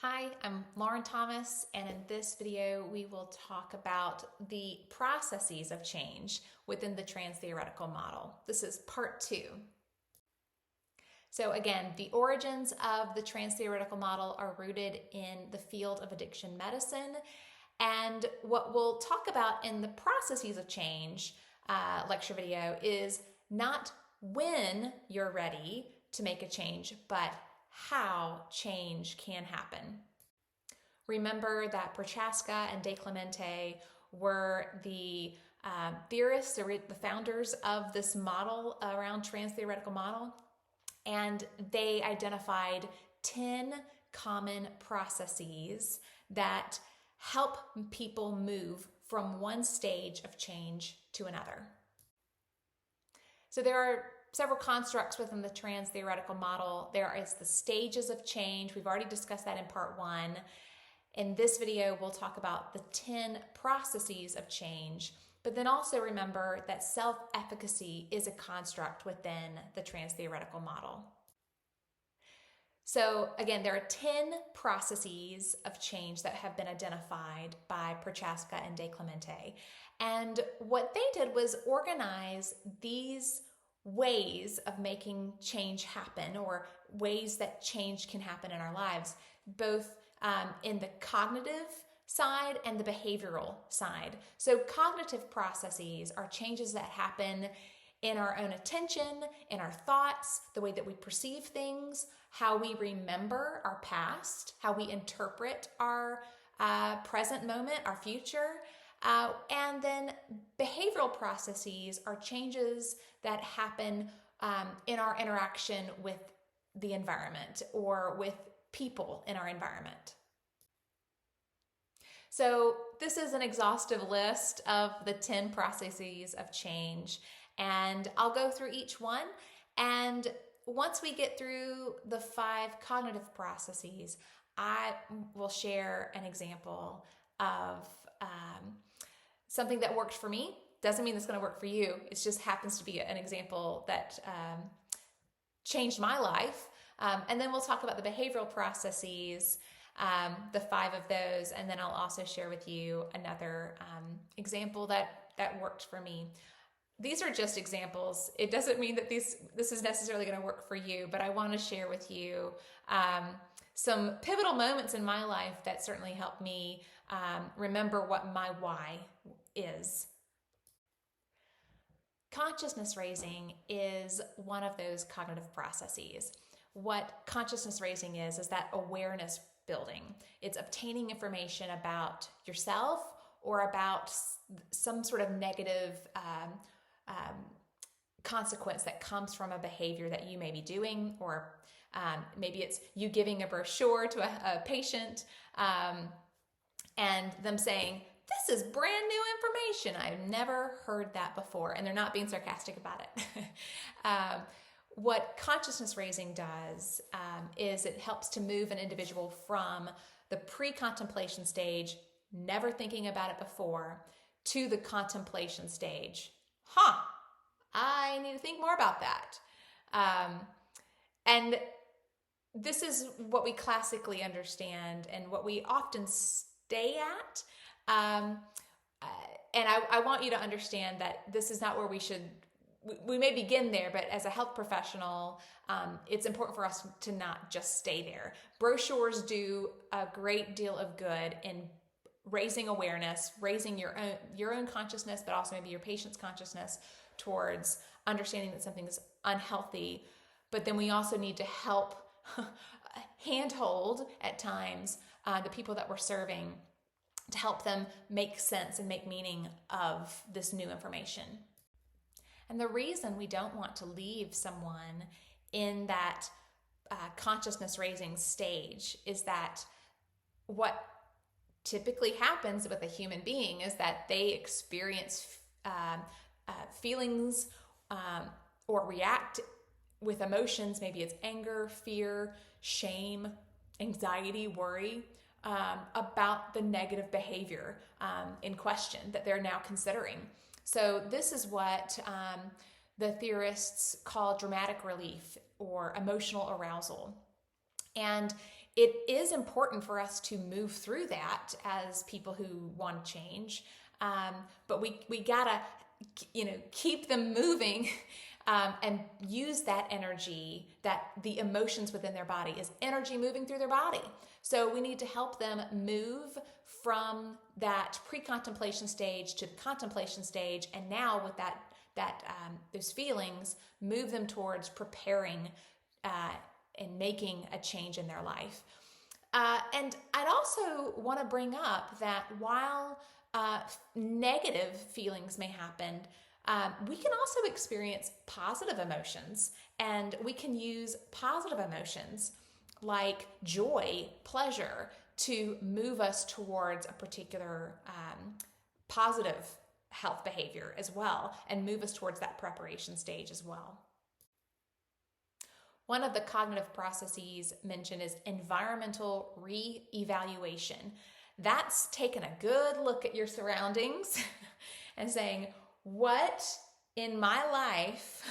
Hi, I'm Lauren Thomas, and in this video, we will talk about the processes of change within the Transtheoretical model. This is part 2. So again, the origins of the Transtheoretical model are rooted in the field of addiction medicine, and what we'll talk about in the processes of change lecture video is not when you're ready to make a change, but how change can happen. Remember that Prochaska and De Clemente were the theorists, the founders of this model around Transtheoretical model, and they identified 10 common processes that help people move from one stage of change to another. So there are several constructs within the Transtheoretical model. There is the stages of change. We've already discussed that in part 1. In this video, we'll talk about the 10 processes of change, but then also remember that self-efficacy is a construct within the Transtheoretical model. So again, there are 10 processes of change that have been identified by Prochaska and De Clemente. And what they did was organize these ways of making change happen, or ways that change can happen in our lives, both in the cognitive side and the behavioral side. So cognitive processes are changes that happen in our own attention, in our thoughts, the way that we perceive things, how we remember our past, how we interpret our present moment, our future. And then behavioral processes are changes that happen in our interaction with the environment or with people in our environment. So this is an exhaustive list of the 10 processes of change, and I'll go through each one. And once we get through the 5 cognitive processes, I will share an example of something that worked for me. Doesn't mean it's going to work for you. It just happens to be an example that changed my life. And then we'll talk about the behavioral processes, the 5 of those, and then I'll also share with you another example that worked for me. These are just examples. It doesn't mean that this is necessarily going to work for you, but I want to share with you some pivotal moments in my life that certainly helped me remember what my why is. Consciousness raising is one of those cognitive processes. What consciousness raising is that awareness building. It's obtaining information about yourself or about some sort of negative consequence that comes from a behavior that you may be doing, or maybe it's you giving a brochure to a patient and them saying, "This is brand new information. I've never heard that before," and they're not being sarcastic about it. What consciousness raising does is it helps to move an individual from the pre-contemplation stage, never thinking about it before, to the contemplation stage. I need to think more about that. And this is what we classically understand and what we often stay at. And I want you to understand that this is not where we may begin there, but as a health professional, it's important for us to not just stay there. Brochures do a great deal of good in raising awareness, raising your own consciousness, but also maybe your patient's consciousness towards understanding that something is unhealthy. But then we also need to help handhold at times the people that we're serving to help them make sense and make meaning of this new information. And the reason we don't want to leave someone in that consciousness raising stage is that what typically happens with a human being is that they experience feelings or react with emotions. Maybe it's anger, fear, shame, anxiety, worry about the negative behavior in question that they're now considering. So this is what the theorists call dramatic relief or emotional arousal. And it is important for us to move through that as people who want to change. But we gotta, keep them moving and use that energy, that the emotions within their body is energy moving through their body. So we need to help them move from that pre-contemplation stage to the contemplation stage, and now with that those feelings, move them towards preparing and making a change in their life. And I'd also want to bring up that while negative feelings may happen, we can also experience positive emotions, and we can use positive emotions like joy, pleasure, to move us towards a particular positive health behavior as well, and move us towards that preparation stage as well. One of the cognitive processes mentioned is environmental re-evaluation. That's taking a good look at your surroundings and saying, what in my life,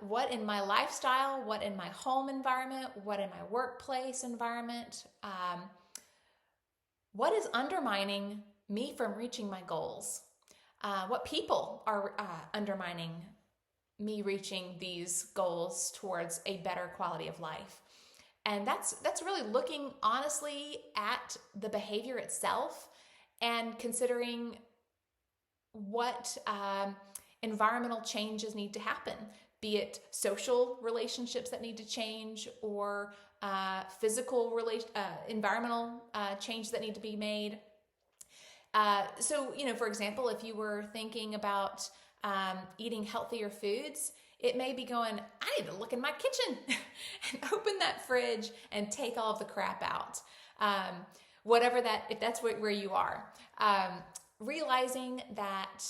what in my lifestyle, what in my home environment, what in my workplace environment, what is undermining me from reaching my goals? What people are undermining me reaching these goals towards a better quality of life? And that's really looking honestly at the behavior itself and considering what environmental changes need to happen, be it social relationships that need to change, or physical environmental change that need to be made. So, for example, if you were thinking about eating healthier foods, it may be going, I need to look in my kitchen and open that fridge and take all of the crap out. Whatever that, if that's where you are. Realizing that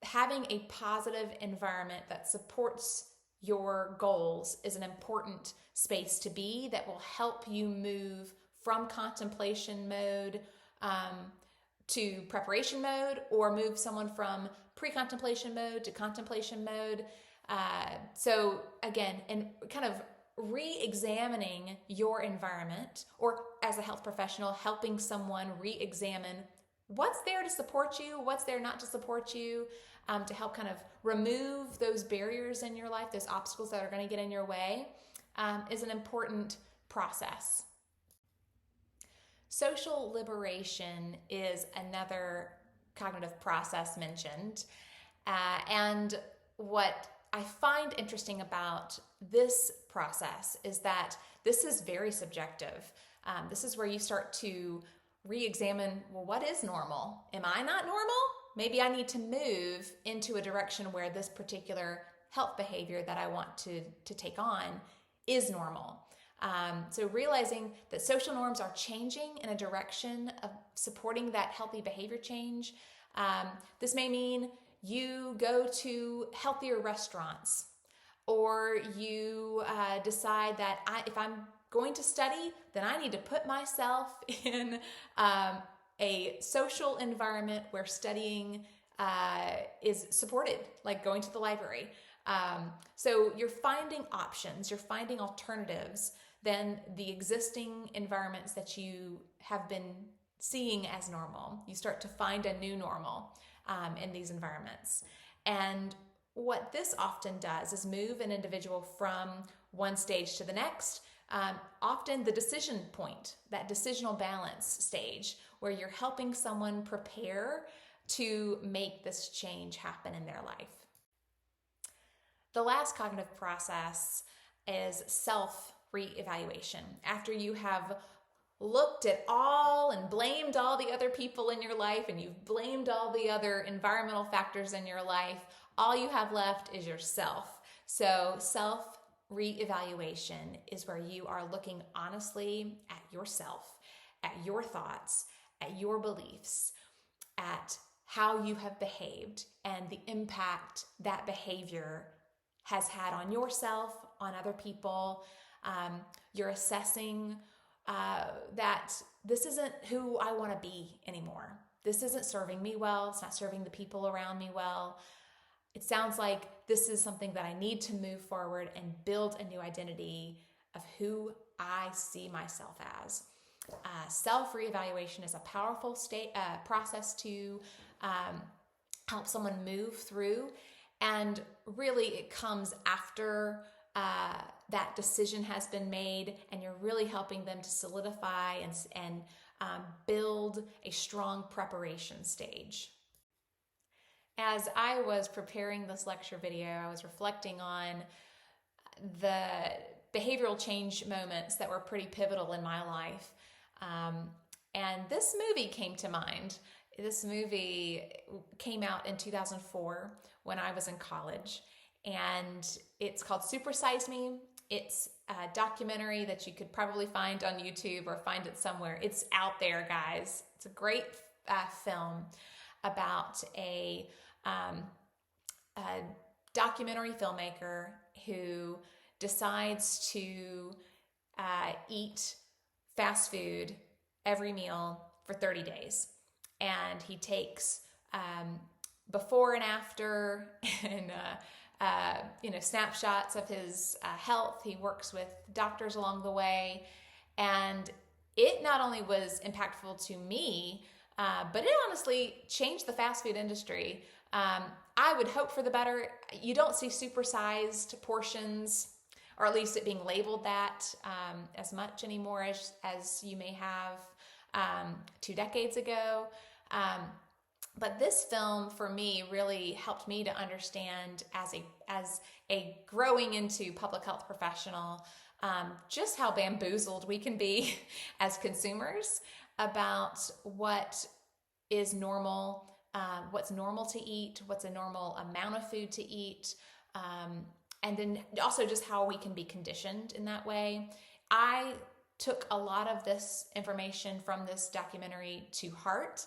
having a positive environment that supports your goals is an important space to be, that will help you move from contemplation mode to preparation mode, or move someone from pre-contemplation mode to contemplation mode. So again, in kind of re-examining your environment, or as a health professional, helping someone re-examine what's there to support you, what's there not to support you, to help kind of remove those barriers in your life, those obstacles that are going to get in your way, is an important process. Social liberation is another cognitive process mentioned. And what I find interesting about this process is that this is very subjective. This is where you start to re-examine, well, what is normal? Am I not normal? Maybe I need to move into a direction where this particular health behavior that I want to take on is normal. So realizing that social norms are changing in a direction of supporting that healthy behavior change. This may mean you go to healthier restaurants, or you decide that if I'm going to study, then I need to put myself in a social environment where studying is supported, like going to the library. So you're finding options, you're finding alternatives than the existing environments that you have been seeing as normal. You start to find a new normal in these environments. And what this often does is move an individual from one stage to the next. Often the decision point, that decisional balance stage, where you're helping someone prepare to make this change happen in their life. The last cognitive process is self-re-evaluation. After you have looked at all and blamed all the other people in your life, and you've blamed all the other environmental factors in your life, all you have left is yourself. So self-re-evaluation is where you are looking honestly at yourself, at your thoughts, at your beliefs, at how you have behaved, and the impact that behavior has had on yourself, on other people. You're assessing that this isn't who I want to be anymore. This isn't serving me well. It's not serving the people around me well. It sounds like this is something that I need to move forward and build a new identity of who I see myself as. Self-reevaluation is a powerful process to help someone move through, and really it comes after that decision has been made, and you're really helping them to solidify and build a strong preparation stage. As I was preparing this lecture video, I was reflecting on the behavioral change moments that were pretty pivotal in my life. And this movie came to mind. This movie came out in 2004 when I was in college, and it's called Super Size Me. It's a documentary that you could probably find on YouTube or find it somewhere. It's out there, guys. It's a great film about a documentary filmmaker who decides to eat fast food every meal for 30 days. And he takes before and after and snapshots of his health. He works with doctors along the way. And it not only was impactful to me, but it honestly changed the fast food industry. I would hope for the better. You don't see supersized portions, or at least it being labeled that as much anymore as you may have 2 decades ago. But this film for me really helped me to understand as a growing into public health professional, just how bamboozled we can be as consumers about what is normal, what's normal to eat, what's a normal amount of food to eat, and then also just how we can be conditioned in that way. I took a lot of this information from this documentary to heart.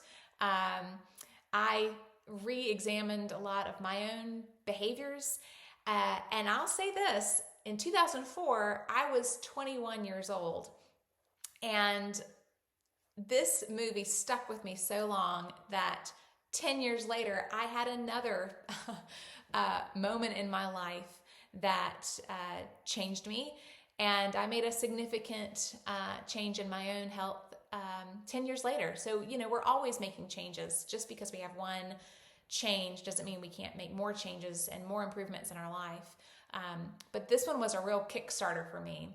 I re-examined a lot of my own behaviors, and I'll say this, in 2004, I was 21 years old, and this movie stuck with me so long that 10 years later, I had another moment in my life that changed me, and I made a significant change in my own health 10 years later. So, we're always making changes. Just because we have one change doesn't mean we can't make more changes and more improvements in our life. But this one was a real Kickstarter for me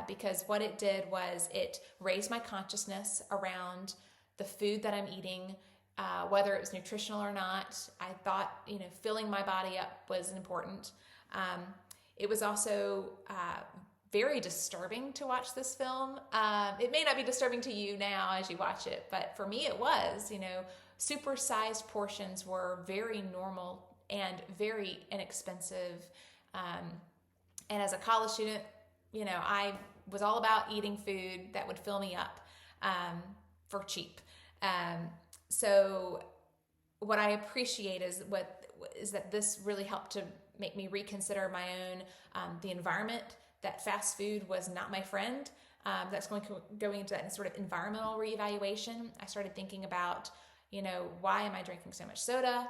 because what it did was it raised my consciousness around the food that I'm eating, whether it was nutritional or not. I thought, filling my body up was important. It was also very disturbing to watch this film. It may not be disturbing to you now as you watch it, but for me it was. Supersized portions were very normal and very inexpensive. And as a college student, I was all about eating food that would fill me up for cheap. So what I appreciate is that this really helped to make me reconsider my own the environment, that fast food was not my friend. That's going into that sort of environmental reevaluation. I started thinking about, why am I drinking so much soda?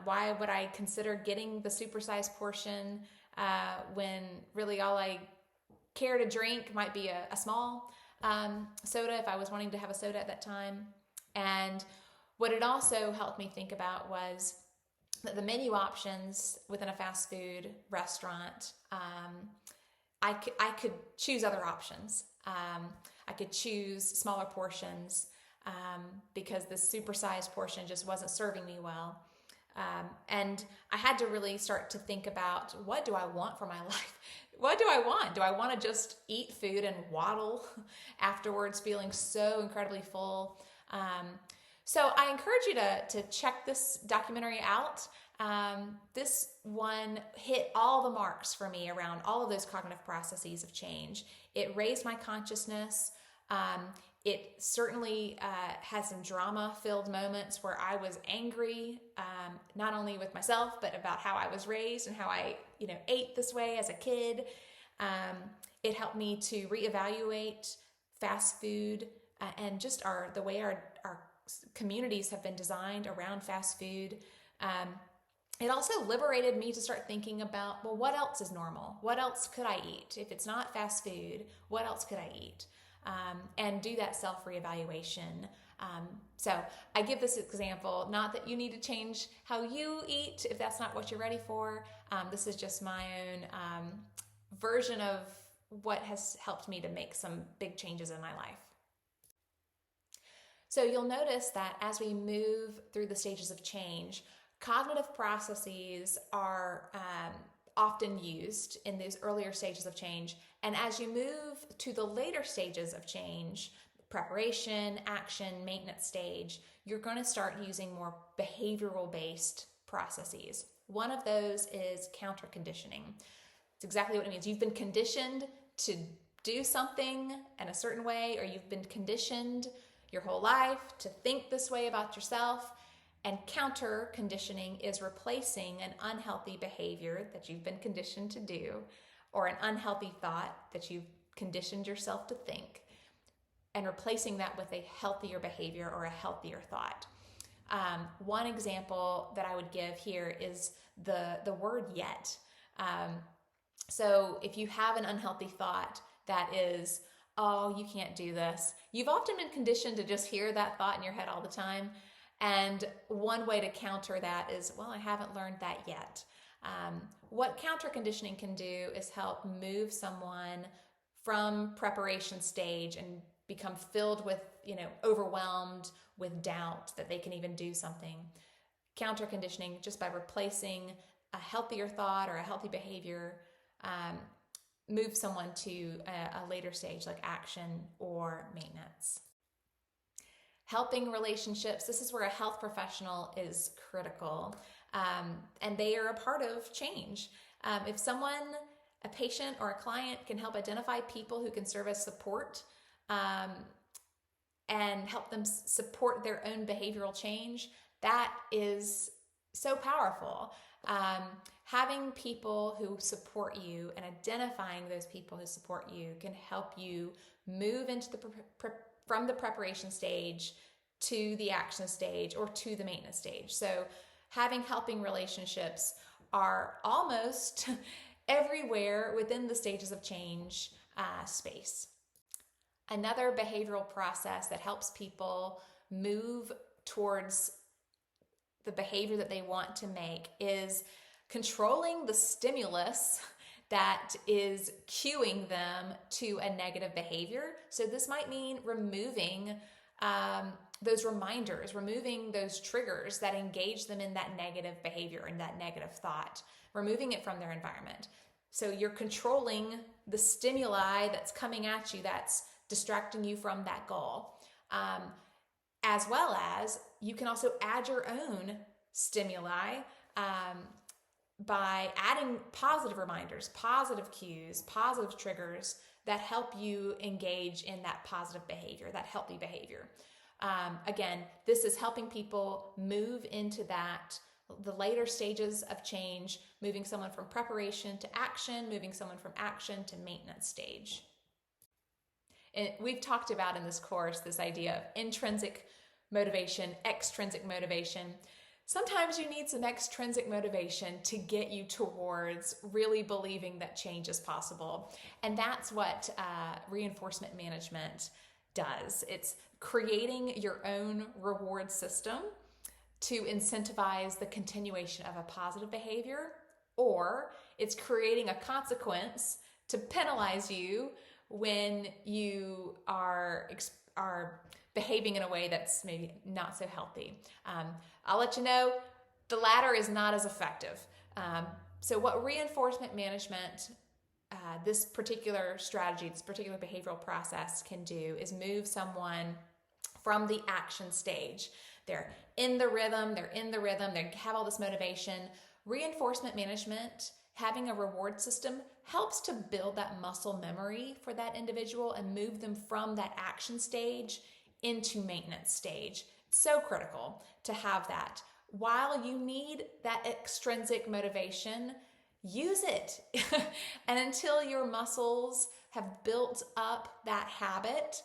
Why would I consider getting the supersized portion when really all I care to drink might be a small soda if I was wanting to have a soda at that time? And what it also helped me think about was that the menu options within a fast food restaurant, I could choose other options. I could choose smaller portions because the supersized portion just wasn't serving me well. And I had to really start to think about, what do I want for my life? What do I want? Do I want to just eat food and waddle afterwards, feeling so incredibly full? So I encourage you to check this documentary out. This one hit all the marks for me around all of those cognitive processes of change. It raised my consciousness. It certainly had some drama-filled moments where I was angry, not only with myself, but about how I was raised and how I, ate this way as a kid. It helped me to reevaluate fast food and just the way our communities have been designed around fast food. it also liberated me to start thinking about, well, what else is normal? What else could I eat? If it's not fast food, what else could I eat? And do that self-reevaluation. So I give this example, not that you need to change how you eat if that's not what you're ready for. This is just my own version of what has helped me to make some big changes in my life. So you'll notice that as we move through the stages of change, cognitive processes are often used in those earlier stages of change. And as you move to the later stages of change, preparation, action, maintenance stage, you're going to start using more behavioral-based processes. One of those is counter-conditioning. It's exactly what it means. You've been conditioned to do something in a certain way, or you've been conditioned your whole life to think this way about yourself. And counter conditioning is replacing an unhealthy behavior that you've been conditioned to do, or an unhealthy thought that you've conditioned yourself to think, and replacing that with a healthier behavior or a healthier thought. One example that I would give here is the word yet. So if you have an unhealthy thought that is, oh, you can't do this, you've often been conditioned to just hear that thought in your head all the time. And one way to counter that is, well, I haven't learned that yet. What counter conditioning can do is help move someone from preparation stage and become filled with, overwhelmed with doubt that they can even do something. Counter conditioning, just by replacing a healthier thought or a healthy behavior, move someone to a later stage like action or maintenance. Helping relationships, this is where a health professional is critical, and they are a part of change. If someone, a patient or a client, can help identify people who can serve as support and help them support their own behavioral change, that is so powerful. Having people who support you and identifying those people who support you can help you move into from the preparation stage to the action stage or to the maintenance stage. So having helping relationships are almost everywhere within the stages of change space. Another behavioral process that helps people move towards the behavior that they want to make is controlling the stimulus that is cueing them to a negative behavior. So this might mean removing those reminders, removing those triggers that engage them in that negative behavior and that negative thought, removing it from their environment. So you're controlling the stimuli that's coming at you, that's distracting you from that goal. As well as you can also add your own stimuli by adding positive reminders, positive cues, positive triggers that help you engage in that positive behavior, that healthy behavior. Again, this is helping people move into the later stages of change, moving someone from preparation to action, moving someone from action to maintenance stage. And we've talked about in this course this idea of intrinsic motivation, extrinsic motivation. Sometimes you need some extrinsic motivation to get you towards really believing that change is possible. And that's what reinforcement management does. It's creating your own reward system to incentivize the continuation of a positive behavior, or it's creating a consequence to penalize you when you are behaving in a way that's maybe not so healthy. I'll let you know, the latter is not as effective. So what reinforcement management, this particular strategy, this particular behavioral process can do is move someone from the action stage. They're in the rhythm, they have all this motivation. Reinforcement management, having a reward system, helps to build that muscle memory for that individual and move them from that action stage into maintenance stage. It's so critical to have that. While you need that extrinsic motivation, use it. And until your muscles have built up that habit,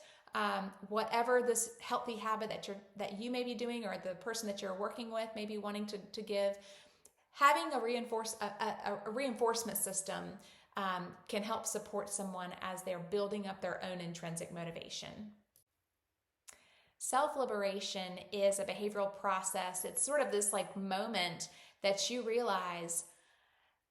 whatever this healthy habit that you may be doing or the person that you're working with may be wanting to give, having a reinforcement system can help support someone as they're building up their own intrinsic motivation. Self-liberation is a behavioral process. It's sort of this like moment that you realize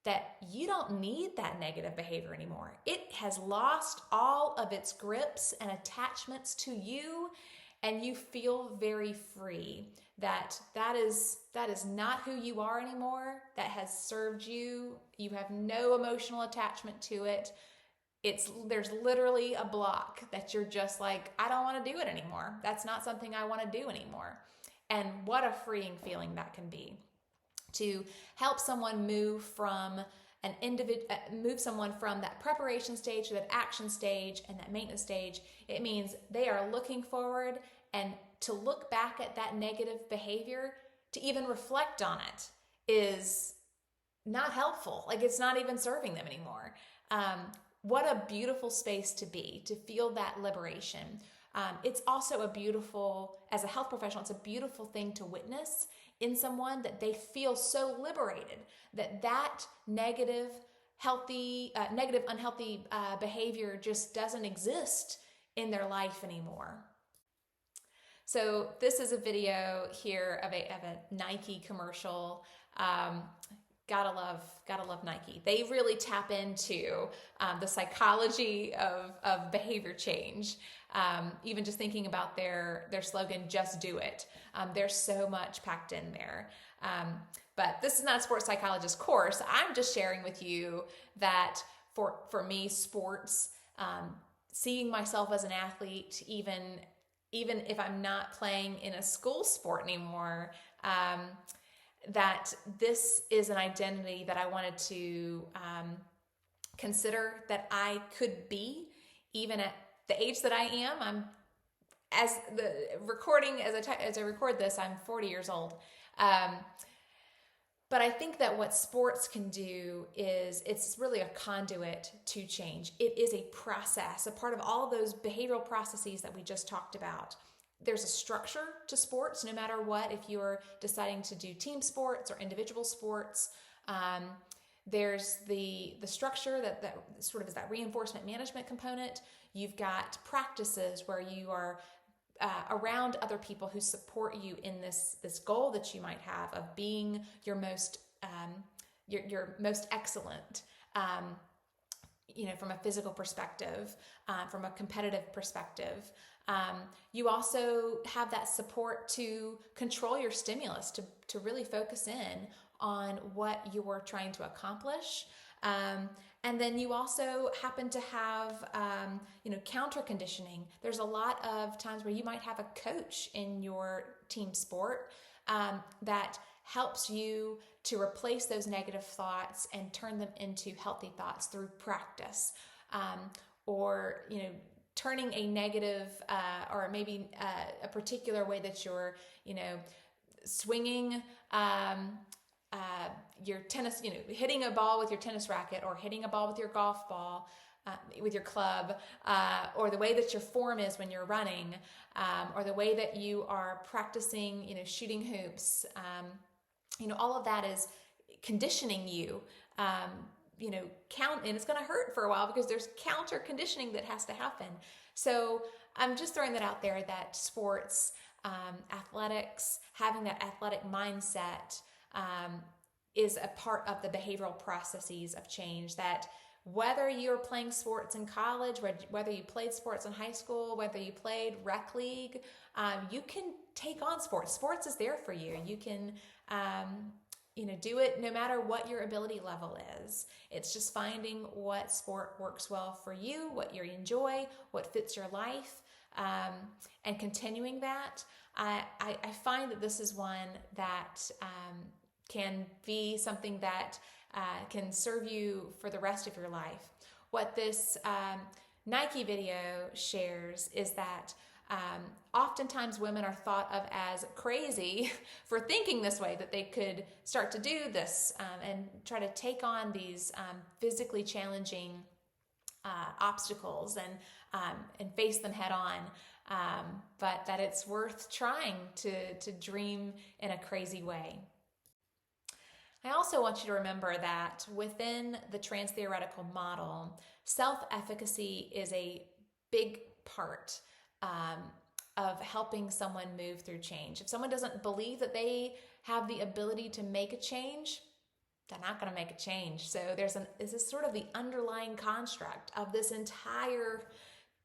that you don't need that negative behavior anymore. It has lost all of its grips and attachments to you, and you feel very free. That is not who you are anymore. That has served you. You have no emotional attachment to it. There's literally a block that you're just like, I don't want to do it anymore. That's not something I want to do anymore. And what a freeing feeling that can be. To help someone move from that preparation stage to that action stage and that maintenance stage, it means they are looking forward, and to look back at that negative behavior, to even reflect on it, is not helpful. Like, it's not even serving them anymore. What a beautiful space to be, to feel that liberation. It's also as a health professional, it's a beautiful thing to witness in someone, that they feel so liberated, that negative, unhealthy behavior just doesn't exist in their life anymore. So this is a video here of a Nike commercial. Gotta love Nike. They really tap into the psychology of behavior change. Even just thinking about their slogan, "Just do it." There's so much packed in there. But this is not a sports psychologist course. I'm just sharing with you that for me, sports, seeing myself as an athlete, even if I'm not playing in a school sport anymore, that this is an identity that I wanted to consider that I could be, even at the age that I am. As I record this, I'm 40 years old. But I think that what sports can do is it's really a conduit to change. It is a process, a part of all of those behavioral processes that we just talked about. There's a structure to sports, no matter what. If you're deciding to do team sports or individual sports, there's the structure that sort of is that reinforcement management component. You've got practices where you are around other people who support you in this goal that you might have of being your most excellent. From a physical perspective, from a competitive perspective. You also have that support to control your stimulus, to really focus in on what you're trying to accomplish. And then you also happen to have, counter conditioning. There's a lot of times where you might have a coach in your team sport that helps you to replace those negative thoughts and turn them into healthy thoughts through practice. Or turning a negative or maybe a particular way that you're, swinging your tennis, hitting a ball with your tennis racket, or hitting a ball with your golf ball, with your club, or the way that your form is when you're running, or the way that you are practicing, shooting hoops. All of that is conditioning you, and it's going to hurt for a while because there's counter conditioning that has to happen. So I'm just throwing that out there, that sports, athletics, having that athletic mindset is a part of the behavioral processes of change. That whether you're playing sports in college, whether you played sports in high school, whether you played rec league, you can take on sports. Sports is there for you. You can do it no matter what your ability level is. It's just finding what sport works well for you, what you enjoy, what fits your life, and continuing that. I find that this is one that can be something that can serve you for the rest of your life. What this Nike video shares is that oftentimes women are thought of as crazy for thinking this way, that they could start to do this and try to take on these physically challenging obstacles and face them head on, but that it's worth trying to dream in a crazy way. I also want you to remember that within the Transtheoretical model, self-efficacy is a big part of helping someone move through change. If someone doesn't believe that they have the ability to make a change, they're not going to make a change. So this is sort of the underlying construct of this entire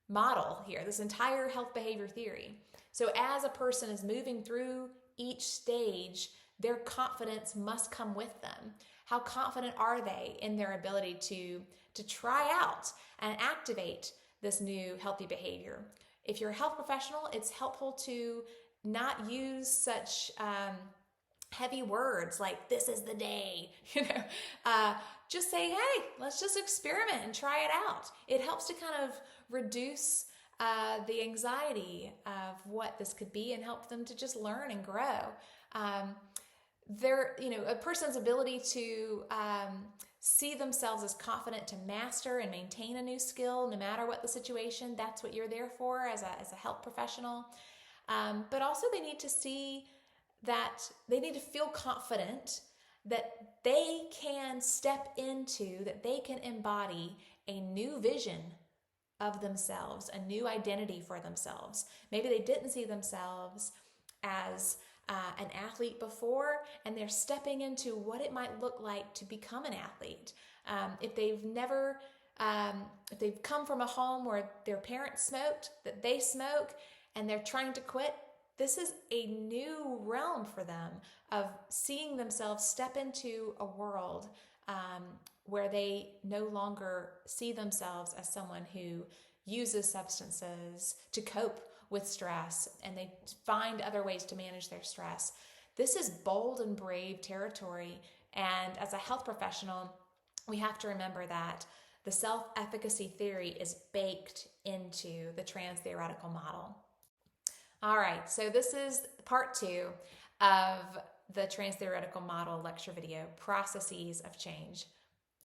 model here, this entire health behavior theory. So as a person is moving through each stage, their confidence must come with them. How confident are they in their ability to try out and activate this new healthy behavior? If you're a health professional, it's helpful to not use such heavy words like "this is the day," just say, "Hey, let's just experiment and try it out." It helps to kind of reduce the anxiety of what this could be and help them to just learn and grow. A person's ability to see themselves as confident to master and maintain a new skill, no matter what the situation, that's what you're there for as a health professional. But also they need to see that they need to feel confident that they can step into, that they can embody a new vision of themselves, a new identity for themselves. Maybe they didn't see themselves as an athlete before, and they're stepping into what it might look like to become an athlete. If they've come from a home where their parents smoked, that they smoke, and they're trying to quit, this is a new realm for them of seeing themselves step into a world where they no longer see themselves as someone who uses substances to cope with stress, and they find other ways to manage their stress. This is bold and brave territory, and as a health professional, we have to remember that the self-efficacy theory is baked into the Transtheoretical model. All right, so this is part 2 of the Transtheoretical model lecture video, Processes of Change.